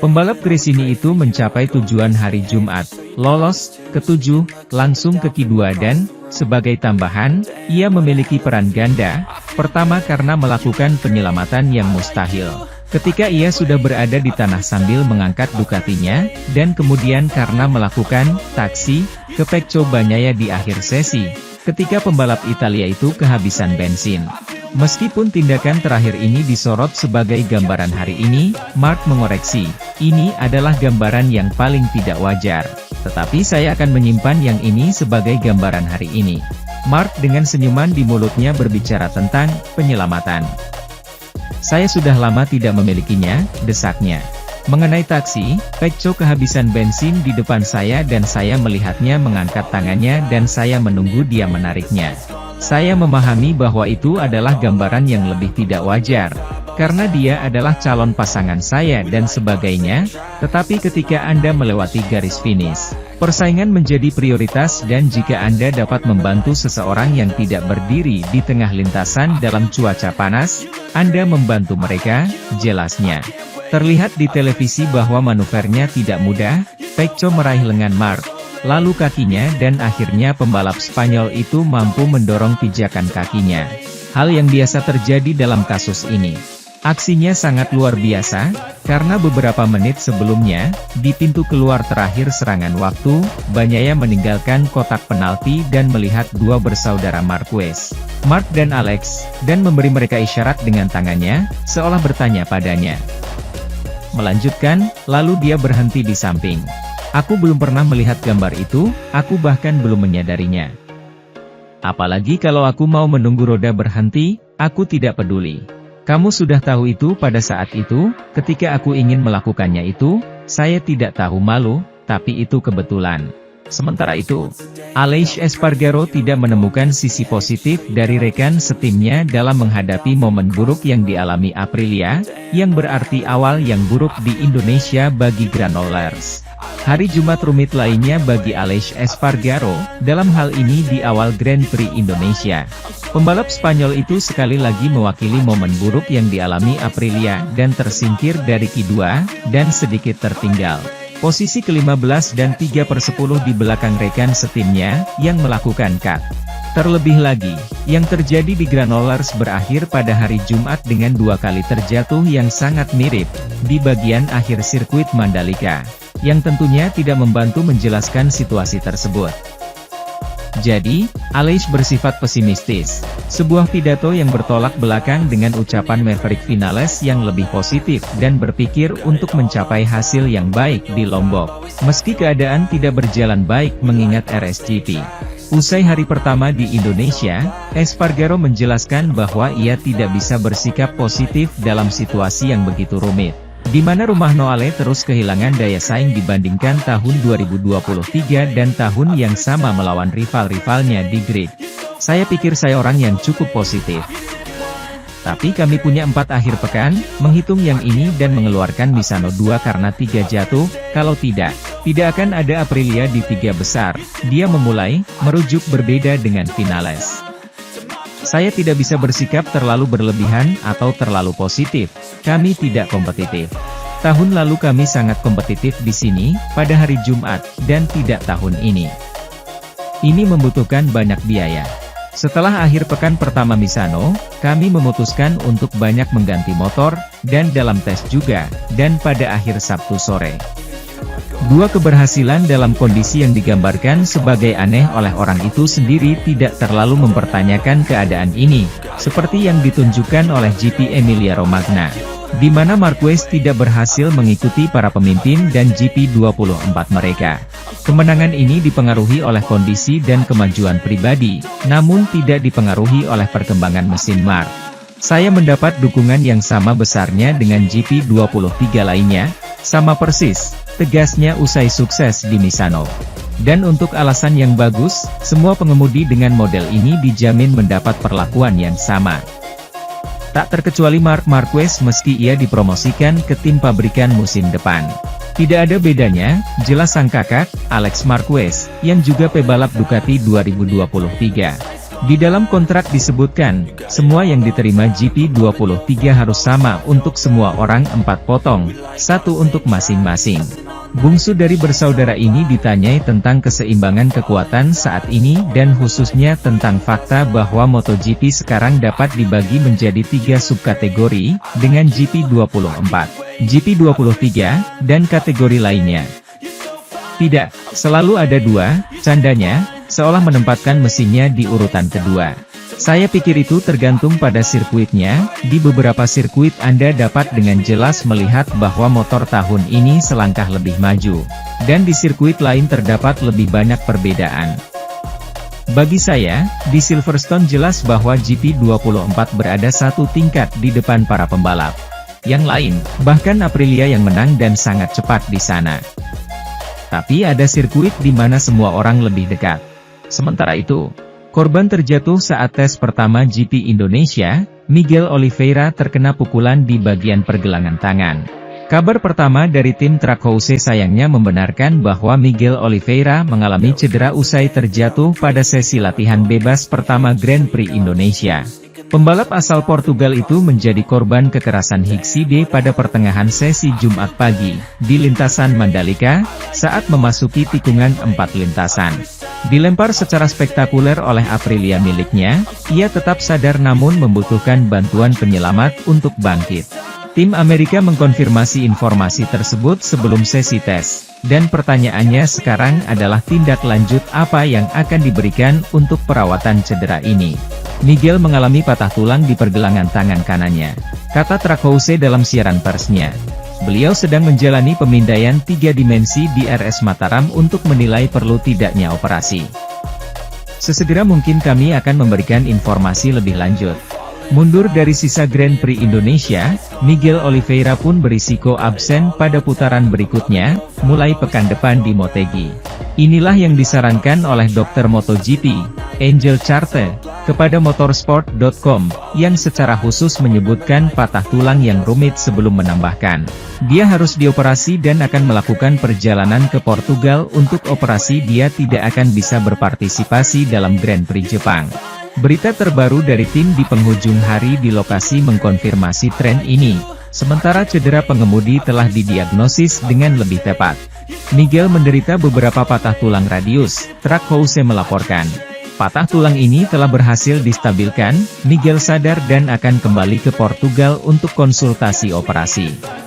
Pembalap Gresini itu mencapai tujuan hari Jumat, lolos ke-7, langsung ke Q2 dan, sebagai tambahan, ia memiliki peran ganda, pertama karena melakukan penyelamatan yang mustahil. Ketika ia sudah berada di tanah sambil mengangkat Ducatinya, dan kemudian karena melakukan taksi ke Pecco Bagnaia di akhir sesi, ketika pembalap Italia itu kehabisan bensin. Meskipun tindakan terakhir ini disorot sebagai gambaran hari ini, Mark mengoreksi, ini adalah gambaran yang paling tidak wajar. Tetapi saya akan menyimpan yang ini sebagai gambaran hari ini. Mark dengan senyuman di mulutnya berbicara tentang penyelamatan. Saya sudah lama tidak memilikinya, desaknya. Mengenai taksi, Pecco kehabisan bensin di depan saya dan saya melihatnya mengangkat tangannya dan saya menunggu dia menariknya. Saya memahami bahwa itu adalah gambaran yang lebih tidak wajar, karena dia adalah calon pasangan saya dan sebagainya, tetapi ketika Anda melewati garis finish, persaingan menjadi prioritas dan jika Anda dapat membantu seseorang yang tidak berdiri di tengah lintasan dalam cuaca panas, Anda membantu mereka, jelasnya. Terlihat di televisi bahwa manuvernya tidak mudah, Pecco meraih lengan Mark. Lalu kakinya dan akhirnya pembalap Spanyol itu mampu mendorong pijakan kakinya. Hal yang biasa terjadi dalam kasus ini. Aksinya sangat luar biasa, karena beberapa menit sebelumnya, di pintu keluar terakhir serangan waktu, Bagnaia meninggalkan kotak penalti dan melihat dua bersaudara Marquez, Mark dan Alex, dan memberi mereka isyarat dengan tangannya, seolah bertanya padanya. Melanjutkan, lalu dia berhenti di samping. Aku belum pernah melihat gambar itu, aku bahkan belum menyadarinya. Apalagi kalau aku mau menunggu roda berhenti, aku tidak peduli. Kamu sudah tahu itu pada saat itu, ketika aku ingin melakukannya itu, saya tidak tahu malu, tapi itu kebetulan. Sementara itu, Aleix Espargaro tidak menemukan sisi positif dari rekan setimnya dalam menghadapi momen buruk yang dialami Aprilia, yang berarti awal yang buruk di Indonesia bagi Granollers. Hari Jumat rumit lainnya bagi Aleix Espargaro, dalam hal ini di awal Grand Prix Indonesia. Pembalap Spanyol itu sekali lagi mewakili momen buruk yang dialami Aprilia dan tersingkir dari Q2, dan sedikit tertinggal. Posisi ke-15 dan 3/10 di belakang rekan setimnya, yang melakukan cut. Terlebih lagi, yang terjadi di Granollers berakhir pada hari Jumat dengan dua kali terjatuh yang sangat mirip, di bagian akhir sirkuit Mandalika, yang tentunya tidak membantu menjelaskan situasi tersebut. Jadi, Aleix bersifat pesimistis, sebuah pidato yang bertolak belakang dengan ucapan Maverick Vinales yang lebih positif dan berpikir untuk mencapai hasil yang baik di Lombok, meski keadaan tidak berjalan baik mengingat RSGP. Usai hari pertama di Indonesia, Espargaro menjelaskan bahwa ia tidak bisa bersikap positif dalam situasi yang begitu rumit, di mana rumah Noale terus kehilangan daya saing dibandingkan tahun 2023 dan tahun yang sama melawan rival-rivalnya di grid. Saya pikir saya orang yang cukup positif. Tapi kami punya 4 akhir pekan, menghitung yang ini dan mengeluarkan Misano 2 karena 3 jatuh, kalau tidak akan ada Aprilia di 3 besar, dia memulai, merujuk berbeda dengan Vinales. Saya tidak bisa bersikap terlalu berlebihan atau terlalu positif, kami tidak kompetitif. Tahun lalu kami sangat kompetitif di sini, pada hari Jumat, dan tidak tahun ini. Ini membutuhkan banyak biaya. Setelah akhir pekan pertama Misano, kami memutuskan untuk banyak mengganti motor, dan dalam tes juga, dan pada akhir Sabtu sore. Dua keberhasilan dalam kondisi yang digambarkan sebagai aneh oleh orang itu sendiri tidak terlalu mempertanyakan keadaan ini, seperti yang ditunjukkan oleh GP Emilia-Romagna, di mana Marquez tidak berhasil mengikuti para pemimpin dan GP 24 mereka. Kemenangan ini dipengaruhi oleh kondisi dan kemajuan pribadi, namun tidak dipengaruhi oleh perkembangan mesin Mark. Saya mendapat dukungan yang sama besarnya dengan GP 23 lainnya, sama persis, tegasnya usai sukses di Misano. Dan untuk alasan yang bagus, semua pengemudi dengan model ini dijamin mendapat perlakuan yang sama. Tak terkecuali Marc Marquez meski ia dipromosikan ke tim pabrikan musim depan. Tidak ada bedanya, jelas sang kakak, Alex Marquez, yang juga pebalap Ducati 2023. Di dalam kontrak disebutkan, semua yang diterima GP23 harus sama untuk semua orang 4 potong, 1 untuk masing-masing. Bungsu dari bersaudara ini ditanyai tentang keseimbangan kekuatan saat ini dan khususnya tentang fakta bahwa MotoGP sekarang dapat dibagi menjadi 3 subkategori, dengan GP24, GP23, dan kategori lainnya. Tidak, selalu ada 2, candanya, seolah menempatkan mesinnya di urutan kedua. Saya pikir itu tergantung pada sirkuitnya, di beberapa sirkuit Anda dapat dengan jelas melihat bahwa motor tahun ini selangkah lebih maju, dan di sirkuit lain terdapat lebih banyak perbedaan. Bagi saya, di Silverstone jelas bahwa GP24 berada satu tingkat di depan para pembalap. Yang lain, bahkan Aprilia yang menang dan sangat cepat di sana. Tapi ada sirkuit di mana semua orang lebih dekat. Sementara itu, korban terjatuh saat tes pertama GP Indonesia, Miguel Oliveira terkena pukulan di bagian pergelangan tangan. Kabar pertama dari tim Trackhouse sayangnya membenarkan bahwa Miguel Oliveira mengalami cedera usai terjatuh pada sesi latihan bebas pertama Grand Prix Indonesia. Pembalap asal Portugal itu menjadi korban kekerasan Hixide pada pertengahan sesi Jumat pagi, di lintasan Mandalika, saat memasuki tikungan 4 lintasan. Dilempar secara spektakuler oleh Aprilia miliknya, ia tetap sadar namun membutuhkan bantuan penyelamat untuk bangkit. Tim Amerika mengkonfirmasi informasi tersebut sebelum sesi tes, dan pertanyaannya sekarang adalah tindak lanjut apa yang akan diberikan untuk perawatan cedera ini. Miguel mengalami patah tulang di pergelangan tangan kanannya, kata Trackhouse dalam siaran persnya. Beliau sedang menjalani pemindaian 3 dimensi di RS Mataram untuk menilai perlu tidaknya operasi. Sesegera mungkin kami akan memberikan informasi lebih lanjut. Mundur dari sisa Grand Prix Indonesia, Miguel Oliveira pun berisiko absen pada putaran berikutnya, mulai pekan depan di Motegi. Inilah yang disarankan oleh dokter MotoGP, Angel Charte, kepada motorsport.com, yang secara khusus menyebutkan patah tulang yang rumit sebelum menambahkan, dia harus dioperasi dan akan melakukan perjalanan ke Portugal untuk operasi. Dia tidak akan bisa berpartisipasi dalam Grand Prix Jepang. Berita terbaru dari tim di penghujung hari di lokasi mengkonfirmasi tren ini, sementara cedera pengemudi telah didiagnosis dengan lebih tepat. Miguel menderita beberapa patah tulang radius, Trackhouse melaporkan. Patah tulang ini telah berhasil distabilkan, Miguel sadar dan akan kembali ke Portugal untuk konsultasi operasi.